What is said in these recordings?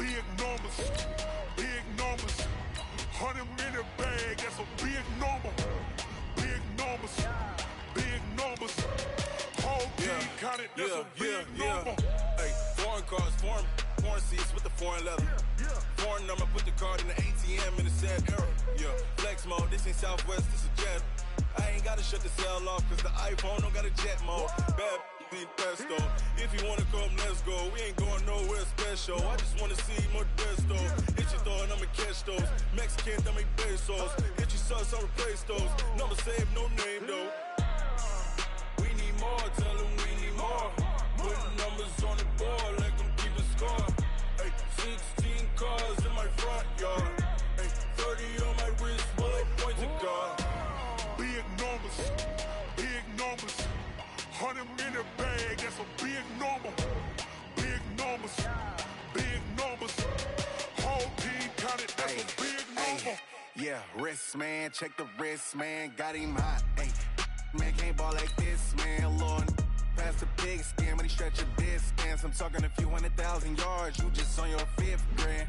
big numbers, big numbers. 100 minute bag, that's a big number. Big numbers, big numbers. Whole team counted, that's a big number. Hey, foreign cars, foreign seats with the foreign leather. Foreign number, put the card in the ATM in the sad era. Yeah, flex mode, this ain't Southwest, this a jet. I ain't gotta shut the cell off, cause the iPhone don't got a jet mode. Bad ain't pesto. If you wanna come, let's go. We ain't going nowhere special. I just wanna see more Modesto. Hit your thought, I'ma catch those. Mexican, dame pesos. Hit your sus, I'll replace those. Number saved, no name though. We need more, tell them we need more. Putting numbers on the board like I'm keeping score. Hey, 16 cars in my front yard. Hey, 30 on my wrist, while I point to God. Big numbers, big numbers. 100 minute bag, that's a big number. Big numbers, big numbers. Whole team counted, that's a big number. Yeah, wrist man, check the wrist man, got him hot. Ay, man can't ball like this, man. Lord, past the pig skin, but he stretch a distance. I'm talking a few 100,000 yards, you just on your 5th grand.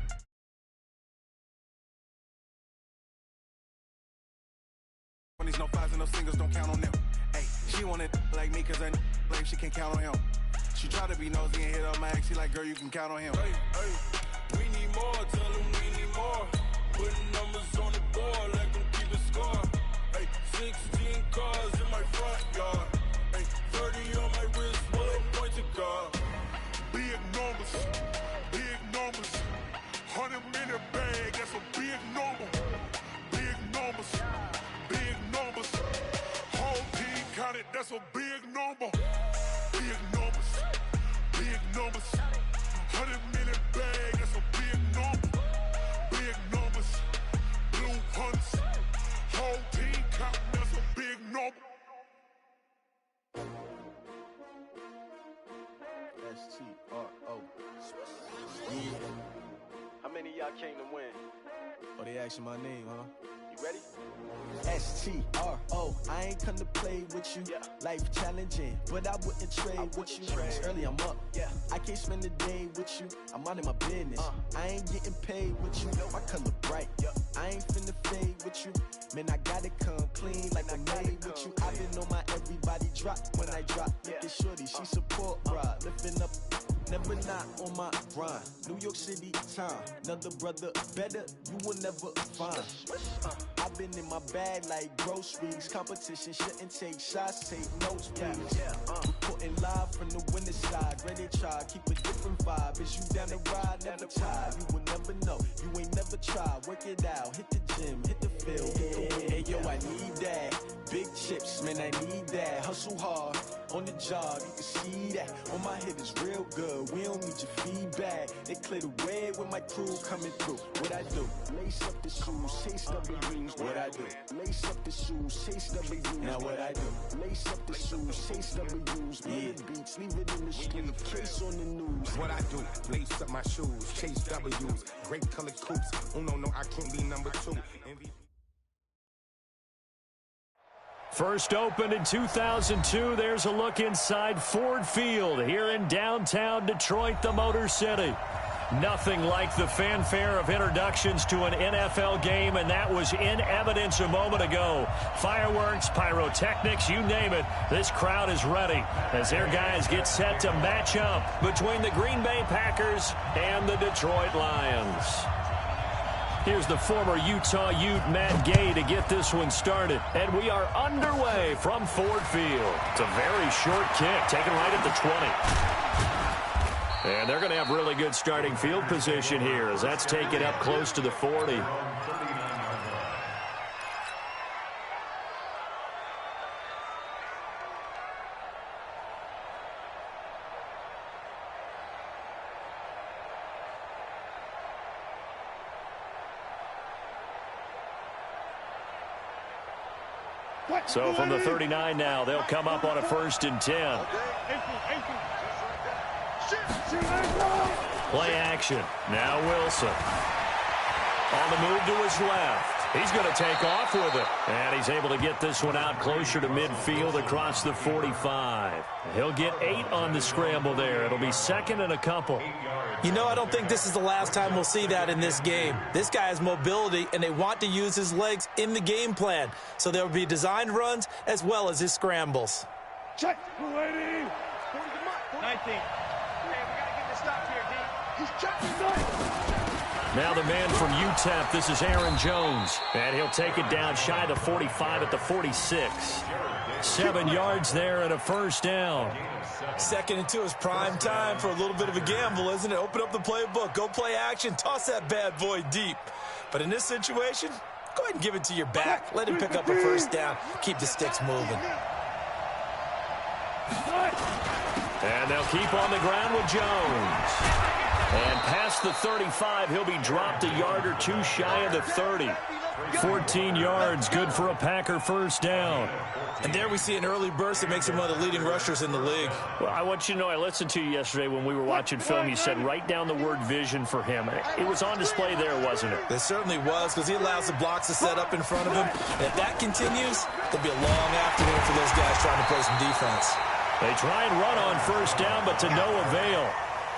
When these no fives and no singles, don't count on them. Ay, she wanted like me cause I like she can count on him. She try to be nosy and hit up my ex, she like, girl, you can count on him. Hey, we need more, tell them we need more. Putting numbers on the board like I'm keeping score. Hey, 16 cars in my front yard. Hey, 30 on my wrist, while I point to God. Big numbers, big numbers. 100 minute bag, that's a big number. Big numbers, big numbers. Whole team counted, that's a big number. Big numbers, big numbers. 100 minute bag, that's a big number. Big numbers, blue hunts. Whole team counting, that's a big number. STRO. How many of y'all came to win? Oh, they asking my name, huh? You ready? STRO. I ain't come to play with you. Yeah. Life challenging, but I wouldn't trade with you. It's early, I'm up. Yeah. I can't spend the day with you. I'm minding my business. I ain't getting paid with you. My color bright. Yeah. I ain't finna fade with you. Man, I gotta come clean like I'm made with you. I've been on my everybody drop when I drop. Look at shorty, she support ride. Lifting up, never not on my grind. New York City time, another brother better, you will never find. I've been in my bag like groceries. Competition shouldn't take shots, take notes, please. Reporting live from the winter side. Ready to try, keep a different vibe. Is you down the ride, never tired. You will never know, you ain't never tried. Work it out, hit the gym, hit the field, hit the win. Hey yo, I need that. Big chips, man, I need that. Hustle hard, on the job, you can see that. On my hit is real good, we don't need your feedback. They clear the way when my crew coming through. What I do? Lace up the shoes, chase W's. What I do? Lace up the shoes, chase W's. Now what I do? Lace up the shoes, chase W's. Yeah. Beats, leave it in the street, case on the news. What I do? Lace up my shoes, chase W's. Great colored coops. Oh no, I can't be number 2. First opened in 2002. There's a look inside Ford Field here in downtown Detroit, the Motor City. Nothing like the fanfare of introductions to an NFL game, and that was in evidence a moment ago. Fireworks, pyrotechnics, you name it. This crowd is ready as their guys get set to match up between the Green Bay Packers and the Detroit Lions. Here's the former Utah Ute, Matt Gay, to get this one started. And we are underway from Ford Field. It's a very short kick, taken right at the 20. And they're going to have really good starting field position here as that's taken up close to the 40. So from the 39 now, they'll come up on a 1st and 10. Play action. Now Wilson. On the move to his left. He's going to take off with it. And he's able to get this one out closer to midfield across the 45. He'll get 8 on the scramble there. It'll be second and a couple. You know, I don't think this is the last time we'll see that in this game. This guy has mobility, and they want to use his legs in the game plan. So there will be designed runs as well as his scrambles. Check, lady. 19. Hey, we got to get this stop here, D. He's checking. Now the man from UTEP, this is Aaron Jones. And he'll take it down shy of the 45 at the 46. 7 yards there and a first down. 2nd and 2 is prime time for a little bit of a gamble, isn't it? Open up the playbook, go play action, toss that bad boy deep. But in this situation, go ahead and give it to your back. Let him pick up a first down. Keep the sticks moving. And they'll keep on the ground with Jones. And past the 35, he'll be dropped a yard or 2 shy of the 30. 14 yards, good for a Packer first down. And there we see an early burst that makes him one of the leading rushers in the league. Well, I want you to know, I listened to you yesterday when we were watching film. You said write down the word vision for him. It was on display there, wasn't it? It certainly was, because he allows the blocks to set up in front of him. And if that continues, there'll be a long afternoon for those guys trying to play some defense. They try and run on first down, but to no avail.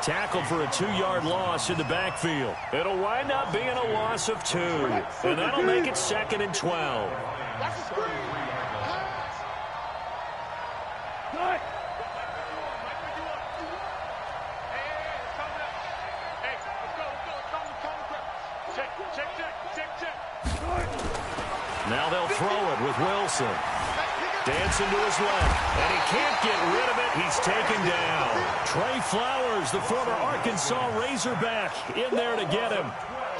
Tackled for a 2-yard loss in the backfield. It'll wind up being a loss of 2. And that'll make it 2nd and 12. Now they'll throw it with Wilson. Dancing to his left, and he can't get rid of it. He's taken down. Trey Flowers, the former Arkansas Razorback, in there to get him.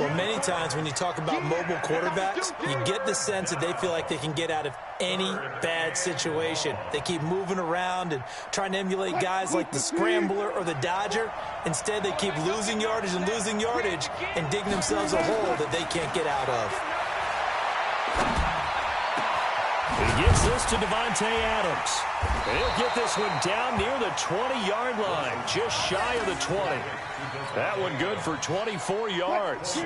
Well, many times when you talk about mobile quarterbacks, you get the sense that they feel like they can get out of any bad situation. They keep moving around and trying to emulate guys like the Scrambler or the Dodger. Instead, they keep losing yardage and digging themselves a hole that they can't get out of. He gives this to Davante Adams. He'll get this one down near the 20-yard line, just shy of the 20. That one good for 24 yards.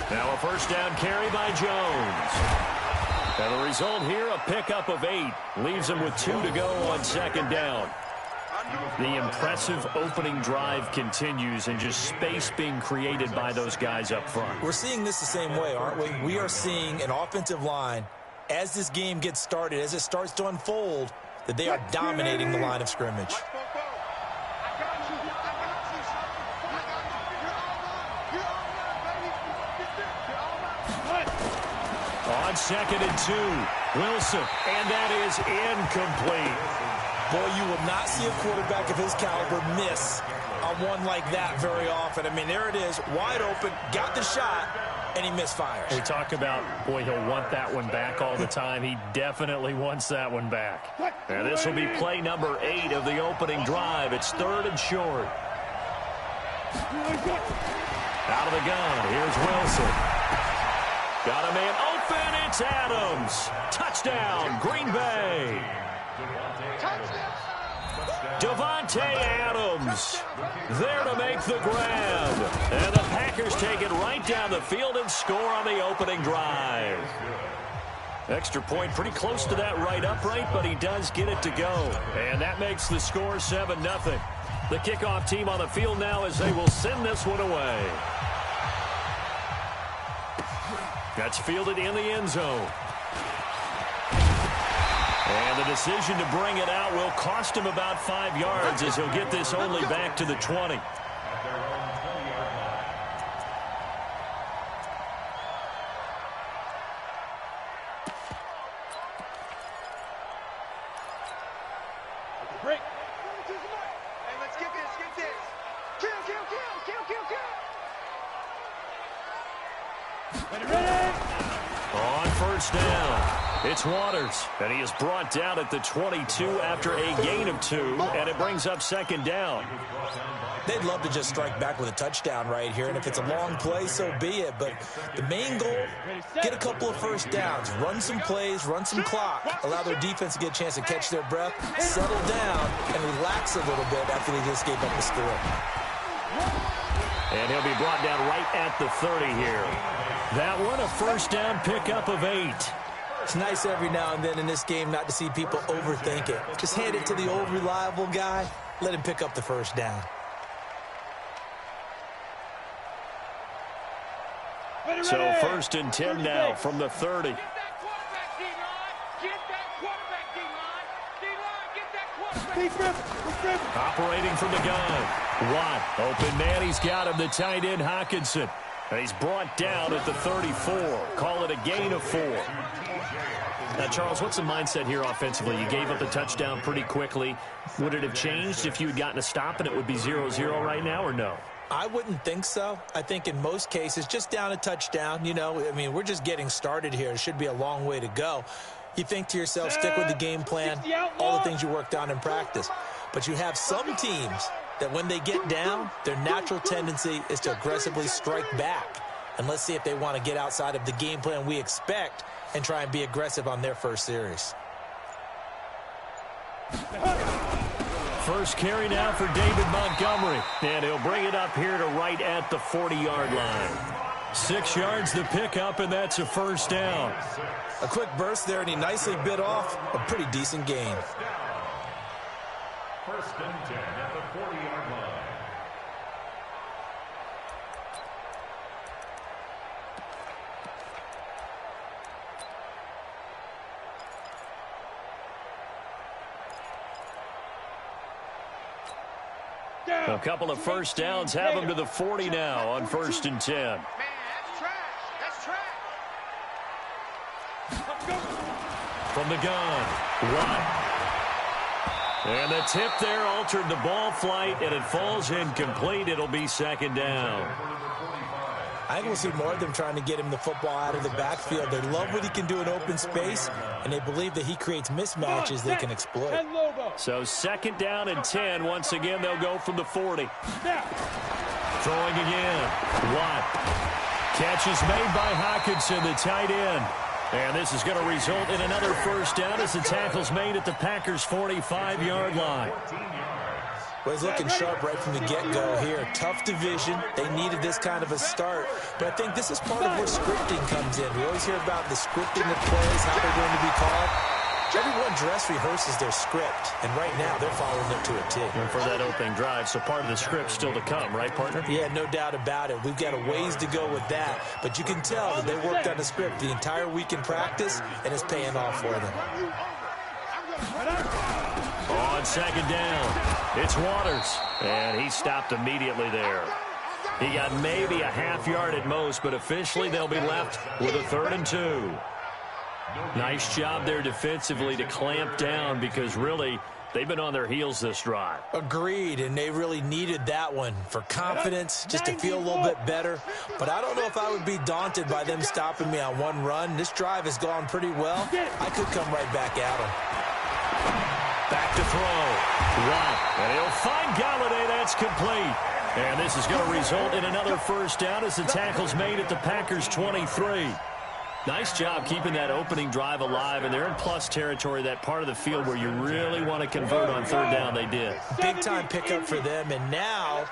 Now a first down carry by Jones. And the result here, a pickup of 8. Leaves him with 2 to go on 2nd down. The impressive opening drive continues, and just space being created by those guys up front. We're seeing this the same way, aren't we? We are seeing an offensive line, as this game gets started, as it starts to unfold, that they are dominating the line of scrimmage. On 2nd and 2, Wilson, and that is incomplete. Boy, you will not see a quarterback of his caliber miss on one like that very often. I mean, there it is, wide open, got the shot, and he misfires. We talk about, boy, he'll want that one back all the time. He definitely wants that one back. And this will be play number 8 of the opening drive. It's 3rd and short. Out of the gun, here's Wilson. Got a man open, it's Adams. Touchdown, Green Bay. Davante Adams there to make the grab. And the Packers take it right down the field and score on the opening drive. Extra point pretty close to that right upright, but he does get it to go. And that makes the score 7-0. The kickoff team on the field now as they will send this one away. That's fielded in the end zone. And the decision to bring it out will cost him about 5 yards as he'll get this only back to the 20. Break. Hey, let's get this, get this. Kill. Ready. On first down. It's Waters, and he is brought down at the 22 after a gain of 2, and it brings up 2nd down. They'd love to just strike back with a touchdown right here, and if it's a long play, so be it. But the main goal, get a couple of first downs, run some plays, run some clock, allow their defense to get a chance to catch their breath, settle down, and relax a little bit after they just gave up the score. And he'll be brought down right at the 30 here. That one, a first down pickup of 8. It's nice every now and then in this game not to see people overthink it. Just hand it to the old reliable guy. Let him pick up the first down. So first and 10 now from the 30. Operating from the gun. Watt, open man, he's got him, the tight end Hockenson. And he's brought down at the 34. Call it a gain of 4. Now, Charles, what's the mindset here offensively? You gave up the touchdown pretty quickly. Would it have changed if you had gotten a stop and it would be 0-0 right now, or no? I wouldn't think so. I think in most cases, just down a touchdown, you know, I mean, we're just getting started here. It should be a long way to go. You think to yourself, stick with the game plan, all the things you worked on in practice. But you have some teams that when they get down, their natural tendency is to aggressively strike back. And let's see if they want to get outside of the game plan we expect and try and be aggressive on their first series. First carry now for David Montgomery. And he'll bring it up here to right at the 40-yard line. 6 yards the pickup, and that's a first down. A quick burst there, and he nicely bit off a pretty decent gain. First and 10 at the 40-yard line. A couple of first downs have him to the 40 now on first and 10. Man, that's trash. That's trash. From the gun, Watt. And the tip there altered the ball flight, and it falls incomplete. It'll be second down. I think we'll see more of them trying to get him the football out of the backfield. They love what he can do in open space, and they believe that he creates mismatches they can exploit. So second down and 10. Once again, they'll go from the 40. Throwing again. Watt. Catch is made by Hockenson, the tight end. And this is going to result in another first down as the tackle's made at the Packers' 45-yard line. Well, he's looking sharp right from the get-go here. Tough division. They needed this kind of a start. But I think this is part of where scripting comes in. We always hear about the scripting of plays, how they're going to be called. Everyone dress rehearses their script, and right now they're following it to a T. And for that opening drive, so part of the script still to come, right, partner? Yeah, no doubt about it. We've got a ways to go with that, but you can tell that they worked on the script the entire week in practice, and it's paying off for them. On second down, it's Waters, and he stopped immediately there. He got maybe a half yard at most, but officially they'll be left with a 3rd and 2. Nice job there defensively to clamp down because really they've been on their heels this drive. Agreed, and they really needed that one for confidence, just to feel a little bit better. But I don't know if I would be daunted by them stopping me on one run. This drive has gone pretty well. I could come right back at them. Back to throw. Watt, and he'll find Galladay. That's complete. And this is going to result in another first down as the tackle's made at the Packers' 23. Nice job keeping that opening drive alive, and they're in plus territory, that part of the field where you really want to convert on 3rd down. They did. Big-time pickup for them, and now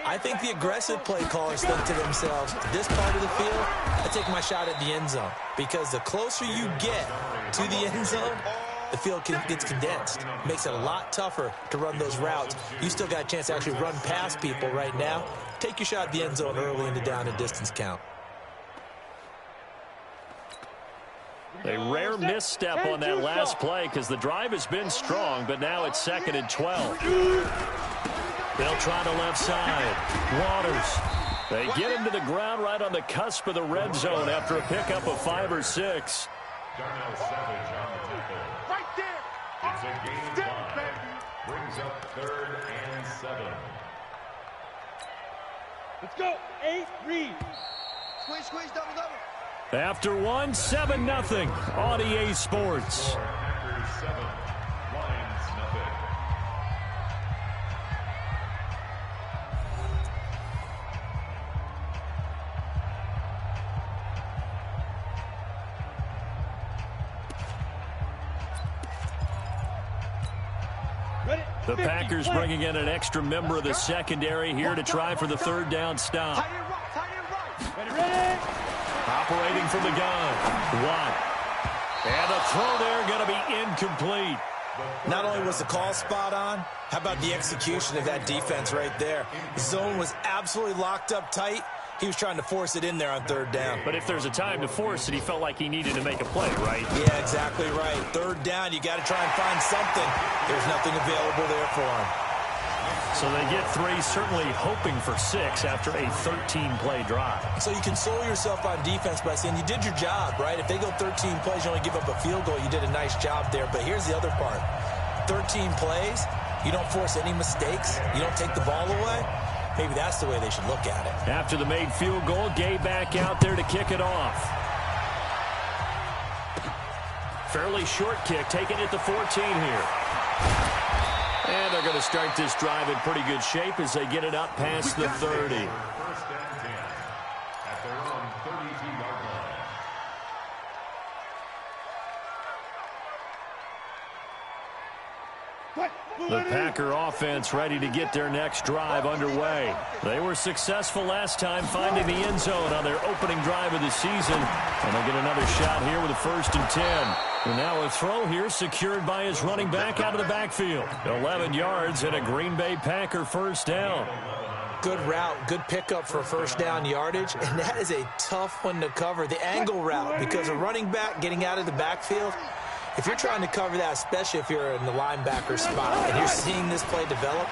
I think the aggressive play callers think to themselves, this part of the field, I take my shot at the end zone, because the closer you get to the end zone, the field gets condensed. Makes it a lot tougher to run those routes. You still got a chance to actually run past people right now. Take your shot at the end zone early in the down and distance count. A rare misstep on that last play because the drive has been strong, but now it's 2nd and 12. They'll try the left side. Waters. They get him to the ground right on the cusp of the red zone after a pickup of 5 or 6. Darnell Savage on the tackle. Right there. It's a gain of 5. Brings up 3rd and 7. Let's go. 8, read. Squeeze, double. After 1, 7-0 on EA Sports. Packers 7, Lions nothing. The Packers bringing in an extra member of the secondary here to try for the third down stop. Operating from the gun. Watt. And the throw there going to be incomplete. Not only was the call spot on, how about the execution of that defense right there? The zone was absolutely locked up tight. He was trying to force it in there on third down. But if there's a time to force it, he felt like he needed to make a play, right? Yeah, exactly right. Third down, you got to try and find something. There's nothing available there for him. So they get 3, certainly hoping for 6 after a 13-play drive. So you console yourself on defense by saying you did your job, right? If they go 13 plays, you only give up a field goal, you did a nice job there. But here's the other part. 13 plays, you don't force any mistakes, you don't take the ball away. Maybe that's the way they should look at it. After the made field goal, Gay back out there to kick it off. Fairly short kick, taken at the 14 here. And they're going to start this drive in pretty good shape as they get it up past the 30. First and 10 at their own 32-yard line. The Packer offense ready to get their next drive underway. They were successful last time finding the end zone on their opening drive of the season. And they'll get another shot here with a 1st and 10. And now a throw here secured by his running back out of the backfield. 11 yards and a Green Bay Packer first down. Good route, good pickup for first down yardage, and that is a tough one to cover. The angle route, because a running back getting out of the backfield, if you're trying to cover that, especially if you're in the linebacker spot and you're seeing this play develop,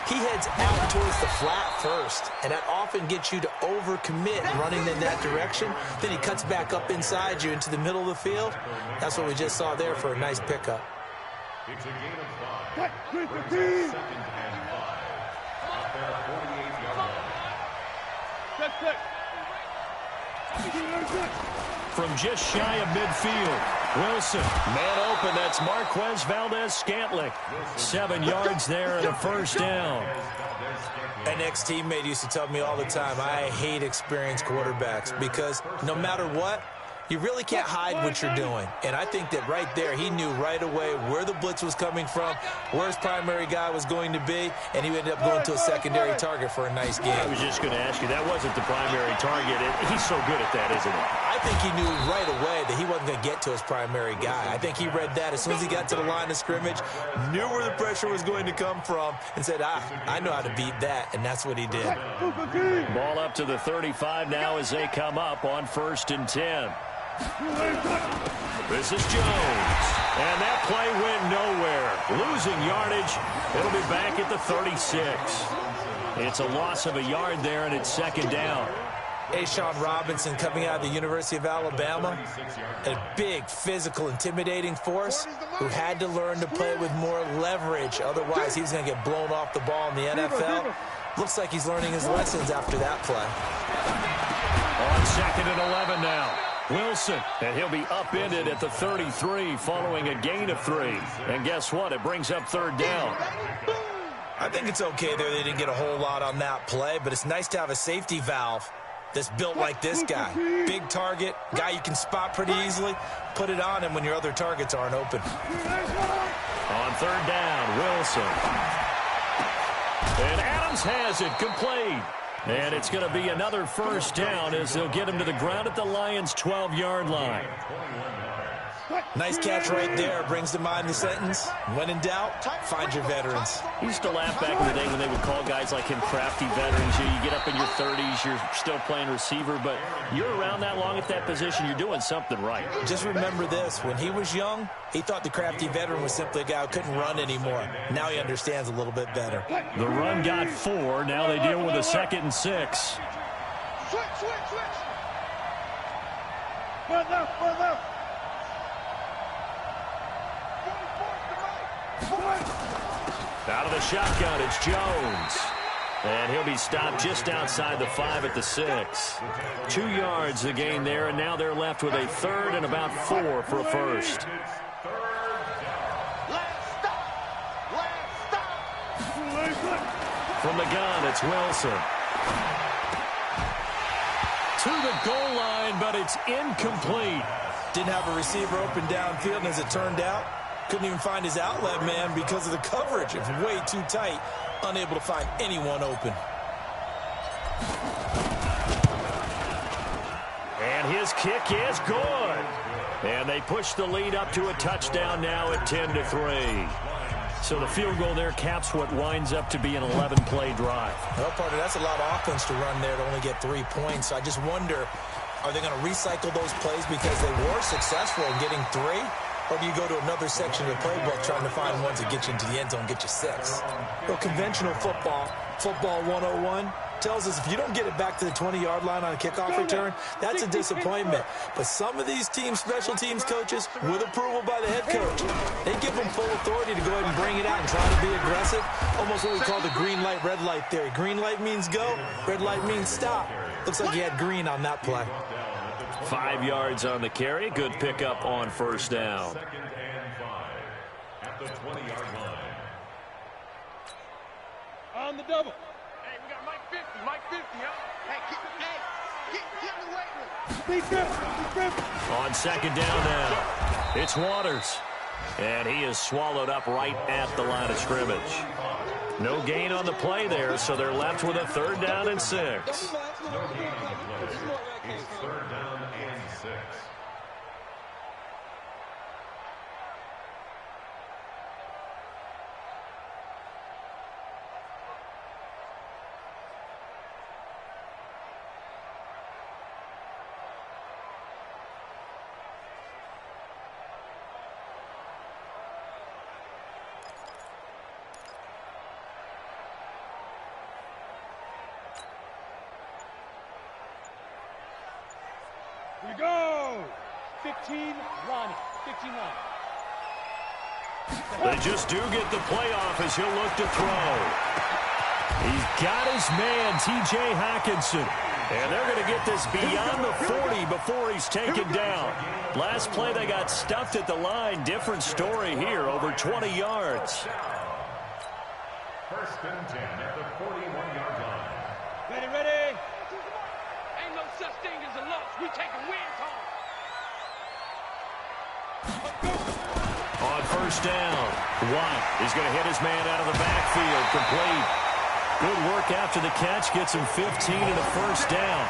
he heads out towards the flat first, and that often gets you to overcommit running in that direction. Then he cuts back up inside you into the middle of the field. That's what we just saw there for a nice pickup. It's a gain of 5. Brings up 2nd and 5. At their 48-yard line. From just shy of midfield, Wilson, man open, that's Marquez Valdez-Scantling. 7 yards there and a first down. An ex-teammate used to tell me all the time, I hate experienced quarterbacks because no matter what, you really can't hide what you're doing. And I think that right there, he knew right away where the blitz was coming from, where his primary guy was going to be, and he ended up going to a secondary target for a nice game. I was just going to ask you, that wasn't the primary target. He's so good at that, isn't he? I think he knew right away that he wasn't going to get to his primary guy. I think he read that as soon as he got to the line of scrimmage, knew where the pressure was going to come from, and said, I know how to beat that, and that's what he did. Ball up to the 35 now as they come up on 1st and 10. This is Jones. And that play went nowhere. Losing yardage. It'll be back at the 36. It's a loss of a yard there, and it's 2nd down. A'Shawn Robinson coming out of the University of Alabama, a big, physical, intimidating force who had to learn to play with more leverage. Otherwise, he's going to get blown off the ball in the NFL. Looks like he's learning his lessons after that play. On 2nd and 11 now. Wilson, and he'll be upended at the 33 following a gain of 3. And guess what? It brings up 3rd down. I think it's okay there. They didn't get a whole lot on that play, but it's nice to have a safety valve that's built like this guy. Big target, guy you can spot pretty easily. Put it on him when your other targets aren't open. On 3rd down, Wilson. And Adams has it complete. And it's going to be another first down as they'll get him to the ground at the Lions' 12-yard line. Nice catch right there. Brings to mind the sentence, when in doubt, find your veterans. I used to laugh back in the day when they would call guys like him crafty veterans. You get up in your 30s, you're still playing receiver, but you're around that long at that position, you're doing something right. Just remember this. When he was young, he thought the crafty veteran was simply a guy who couldn't run anymore. Now he understands a little bit better. The run got 4. Now they deal with a 2nd and 6. Switch. One left. Out of the shotgun, it's Jones. And he'll be stopped just outside the 5 at the 6. 2 yards the gain there, and now they're left with a 3rd and about 4 for a first. From the gun, it's Wilson. To the goal line, but it's incomplete. Didn't have a receiver open downfield, and as it turned out, Couldn't even find his outlet man because of the coverage. It's way too tight, unable to find anyone open. And his kick is good. And they push the lead up to a touchdown now at 10-3. So the field goal there caps what winds up to be an 11-play drive. Well, partner, that's a lot of offense to run there to only get 3 points. So I just wonder, are they going to recycle those plays because they were successful in getting 3? Or do you go to another section of the playbook trying to find ones that get you into the end zone, get you 6? Well, conventional football 101, tells us if you don't get it back to the 20-yard line on a kickoff return, that's a disappointment. But some of these teams, special teams coaches, with approval by the head coach, they give them full authority to go ahead and bring it out and try to be aggressive. Almost what we call the green light, red light theory. Green light means go, red light means stop. Looks like he had green on that play. 5 yards on the carry. Good pickup on first down. 2nd and 5 at the 20-yard line. On the double. Hey, we got Mike 50, Mike 50, huh? Hey, get in the weight room. On second down now, it's Waters. And he is swallowed up right at the line of scrimmage. No gain on the play there, so they're left with a 3rd down and 6. No gain on the play. It's 3rd down and 6. Here we go. 15, Ronnie. 15, Ronnie. They just do get the playoff as he'll look to throw. He's got his man, T.J. Hockenson. And they're going to get this beyond the 40 before he's taken down. Last play, they got stuffed at the line. Different story here, over 20 yards. 1st and 10 at the 41-yard line. Ready. Ain't no such thing as a loss. We taking wins home. On first down, Watt is going to hit his man out of the backfield, complete. Good work after the catch, gets him 15 and a 1st down.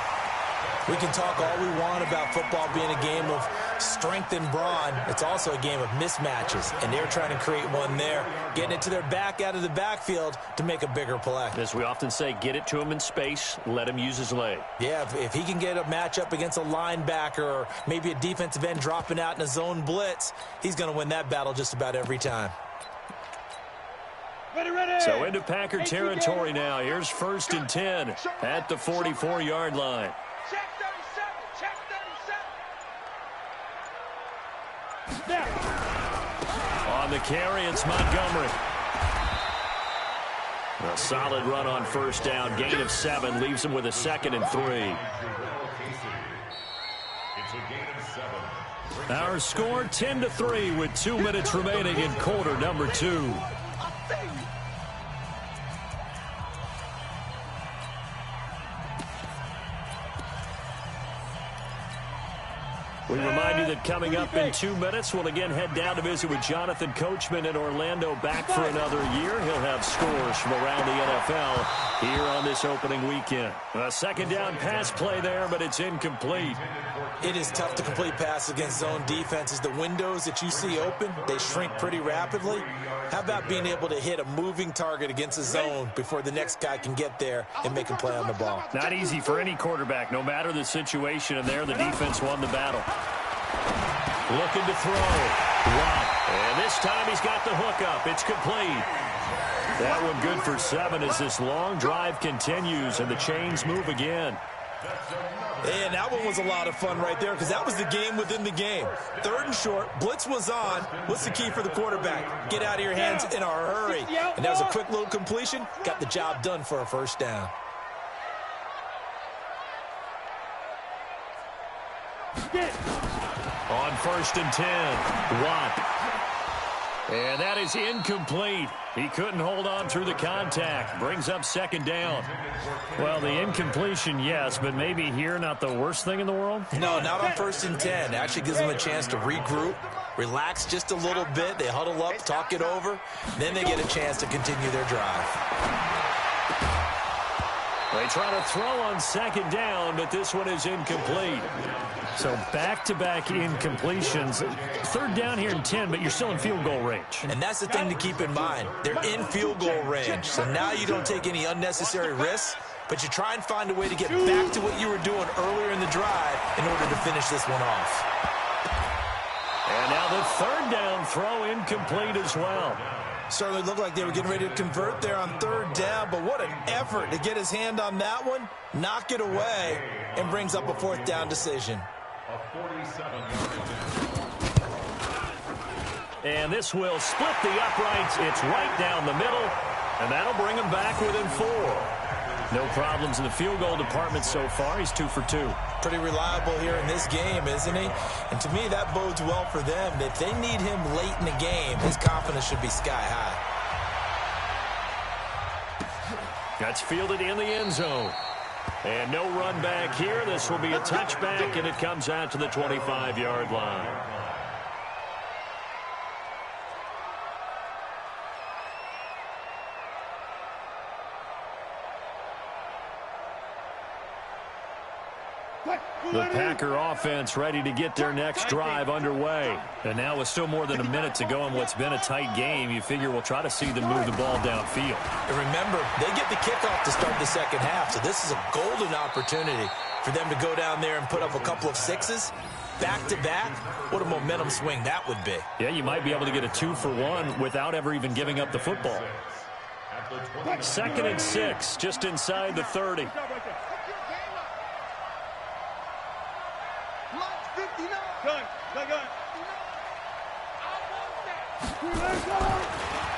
We can talk all we want about football being a game of strength and brawn. It's also a game of mismatches, and they're trying to create one there, getting it to their back out of the backfield to make a bigger play. As we often say, get it to him in space, let him use his leg. Yeah, if he can get a matchup against a linebacker or maybe a defensive end dropping out in a zone blitz, he's going to win that battle just about every time. Ready. So into Packer territory now. Here's 1st and 10 at the 44-yard line. Check 37. On the carry, it's Montgomery. A solid run on first down. Gain of 7 leaves him with a 2nd and 3. It's a gain of 7. Our score 10-3 with 2 minutes remaining in quarter number 2. We remind you that coming up in 2 minutes, we'll again head down to visit with Jonathan Coachman in Orlando, back for another year. He'll have scores from around the NFL here on this opening weekend. A 2nd down pass play there, but it's incomplete. It is tough to complete passes against zone defenses. The windows that you see open, they shrink pretty rapidly. How about being able to hit a moving target against a zone before the next guy can get there and make a play on the ball? Not easy for any quarterback, no matter the situation, and there the defense won the battle. Looking to throw. Watt. And this time he's got the hook up. It's complete. That one good for 7 as this long drive continues and the chains move again. And that one was a lot of fun right there because that was the game within the game. 3rd and short, blitz was on. What's the key for the quarterback? Get out of your hands in a hurry. And that was a quick little completion. Got the job done for a 1st down. On 1st and 10, Watt. And that is incomplete. He couldn't hold on through the contact. Brings up 2nd down. Well, the incompletion, yes, but maybe here not the worst thing in the world? No, not on 1st and 10. Actually gives him a chance to regroup, relax just a little bit. They huddle up, talk it over. Then they get a chance to continue their drive. They try to throw on second down, but this one is incomplete. So back-to-back incompletions. Third down here in 10, but you're still in field goal range. And that's the thing to keep in mind. They're in field goal range. So now you don't take any unnecessary risks, but you try and find a way to get back to what you were doing earlier in the drive in order to finish this one off. And now the third down throw incomplete as well. Certainly looked like they were getting ready to convert there on third down, but what an effort to get his hand on that one, knock it away, and brings up a fourth down decision. And this will split the uprights. It's right down the middle, and that'll bring him back within 4. No problems in the field goal department so far. He's 2 for 2. Pretty reliable here in this game, isn't he? And to me, that bodes well for them. If they need him late in the game, his confidence should be sky high. That's fielded in the end zone. And no run back here. This will be a touchback, and it comes out to the 25-yard line. The Packer offense ready to get their next drive underway. And now with still more than a minute to go in what's been a tight game, you figure we'll try to see them move the ball downfield. And remember, they get the kickoff to start the second half, so this is a golden opportunity for them to go down there and put up a couple of sixes. Back-to-back, what a momentum swing that would be. Yeah, you might be able to get a 2-for-1 without ever even giving up the football. 2nd and 6, just inside the 30.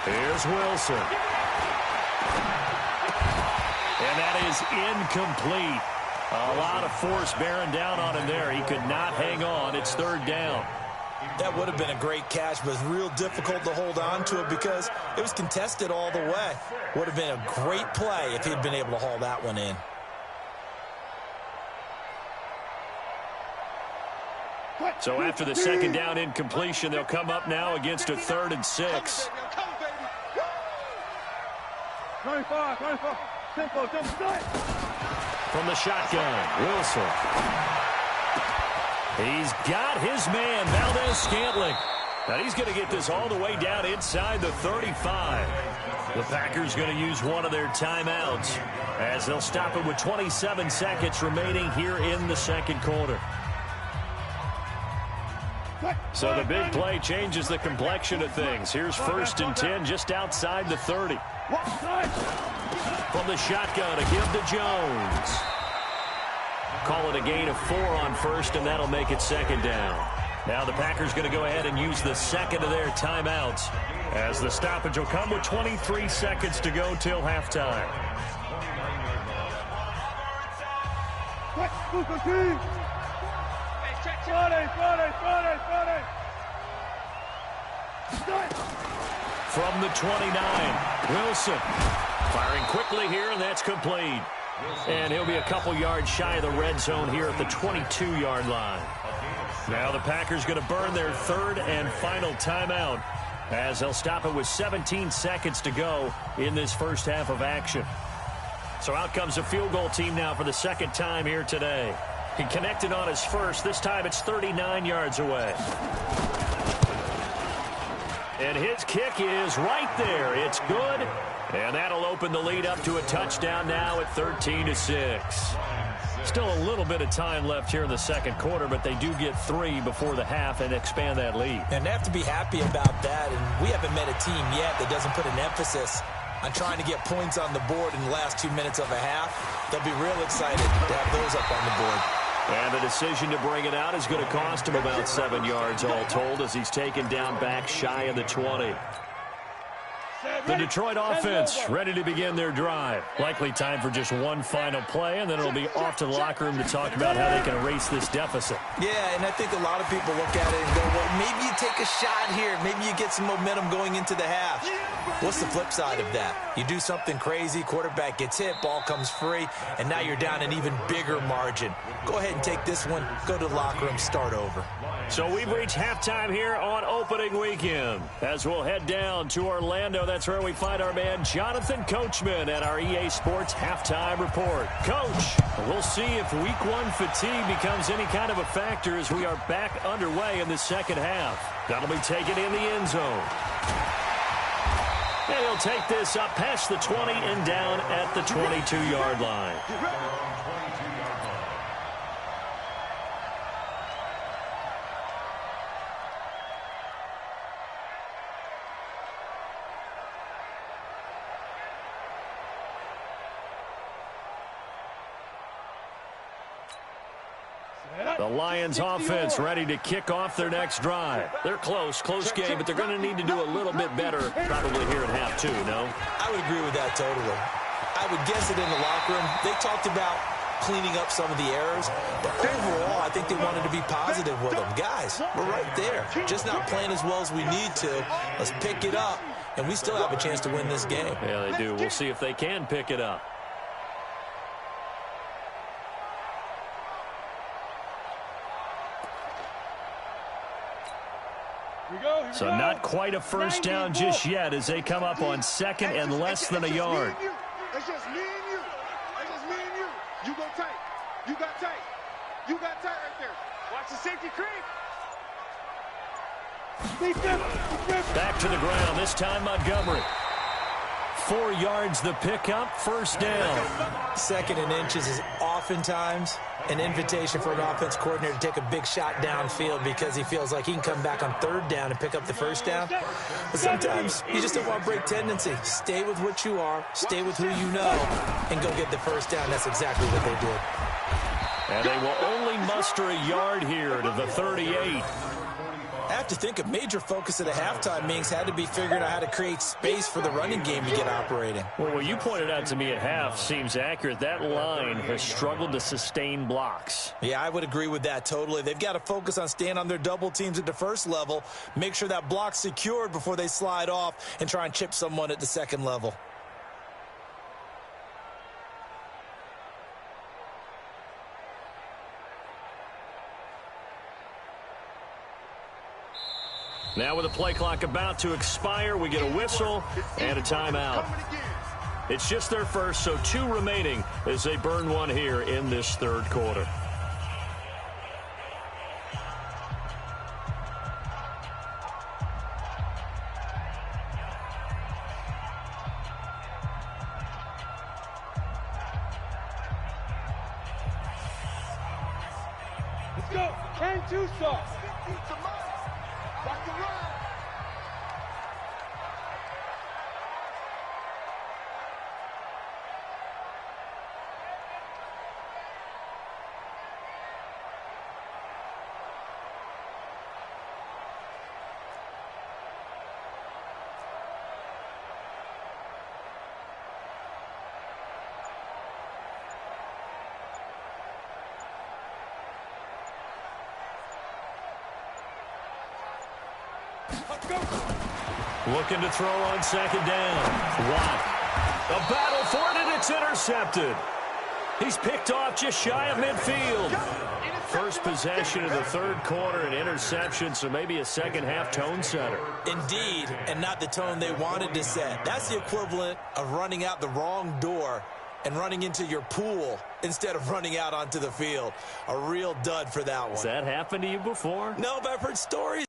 Here's Wilson. And that is incomplete. A lot of force bearing down on him there. He could not hang on. It's third down. That would have been a great catch, but it's real difficult to hold on to it because it was contested all the way. Would have been a great play if he'd been able to haul that one in. So after the second down incompletion, they'll come up now against a 3rd and 6. 25. Tempo, From the shotgun, Wilson. He's got his man, Valdez-Scantling. And he's going to get this all the way down inside the 35. The Packers going to use one of their timeouts as they'll stop it with 27 seconds remaining here in the second quarter. So the big play changes the complexion of things. Here's 1st and 10 just outside the 30. From the shotgun, a give to Jones. Call it a gain of 4 on 1st, and that'll make it 2nd down. Now the Packers going to go ahead and use the second of their timeouts as the stoppage will come with 23 seconds to go till halftime. From the 29, Wilson firing quickly here, and that's complete. And he'll be a couple yards shy of the red zone here at the 22-yard line. Now the Packers going to burn their 3rd and final timeout as they'll stop it with 17 seconds to go in this first half of action. So out comes the field goal team now for the second time here today. He connected on his first. This time it's 39 yards away. And his kick is right there. It's good. And that'll open the lead up to a touchdown now at 13-6. Still a little bit of time left here in the second quarter, but they do get 3 before the half and expand that lead. And they have to be happy about that. And we haven't met a team yet that doesn't put an emphasis on trying to get points on the board in the last 2 minutes of a half. They'll be real excited to have those up on the board. And the decision to bring it out is going to cost him about 7 yards all told as he's taken down back shy of the 20. The Detroit offense ready to begin their drive. Likely time for just one final play, and then it'll be off to the locker room to talk about how they can erase this deficit. Yeah, and I think a lot of people look at it and go, well, maybe you take a shot here. Maybe you get some momentum going into the half. What's the flip side of that? You do something crazy, quarterback gets hit, ball comes free, and now you're down an even bigger margin. Go ahead and take this one, go to the locker room, start over. So we've reached halftime here on opening weekend. As we'll head down to Orlando, that's where we find our man Jonathan Coachman at our EA Sports Halftime Report. Coach, we'll see if week one fatigue becomes any kind of a factor as we are back underway in the second half. That'll be taken in the end zone. And he'll take this up past the 20 and down at the 22-yard line. The Lions offense ready to kick off their next drive. They're close game, but they're going to need to do a little bit better probably here in half two, no? I would agree with that totally. I would guess it in the locker room. They talked about cleaning up some of the errors, but overall, I think they wanted to be positive with them. Guys, we're right there. Just not playing as well as we need to. Let's pick it up, and we still have a chance to win this game. Yeah, they do. We'll see if they can pick it up. So not quite a first down just yet as they come up on second and less than a yard. It's just me and you. It's just me and you. You go tight. You got tight. You got tight right there. Watch the safety creep. Back to the ground. This time Montgomery. 4 yards the pickup, first down. Second and inches is oftentimes an invitation for an offense coordinator to take a big shot downfield because he feels like he can come back on third down and pick up the first down. But sometimes you just don't want to break tendency. Stay with what you are, stay with who you know, and go get the first down. That's exactly what they did. And they will only muster a yard here to the 38. I have to think a major focus at a halftime meetings had to be figuring out how to create space for the running game to get operating. Well, what you pointed out to me at half seems accurate. That line has struggled to sustain blocks. Yeah, I would agree with that totally. They've got to focus on staying on their double teams at the first level, make sure that block's secured before they slide off and try and chip someone at the second level. Now with the play clock about to expire, we get a whistle and a timeout. It's just their first, so 2 remaining as they burn one here in this third quarter. Let's go. And 2 sauce. Back to run. Looking to throw on second down. Watt. A battle for it, and it's intercepted. He's picked off just shy of midfield. First possession of the third quarter, an interception, so maybe a second-half tone setter. Indeed, and not the tone they wanted to set. That's the equivalent of running out the wrong door and running into your pool instead of running out onto the field. A real dud for that one. Has that happened to you before? No, but I've heard stories.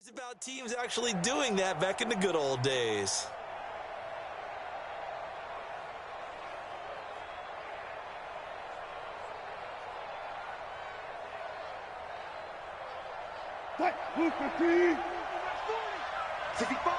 It's about teams actually doing that back in the good old days. Fight, 65.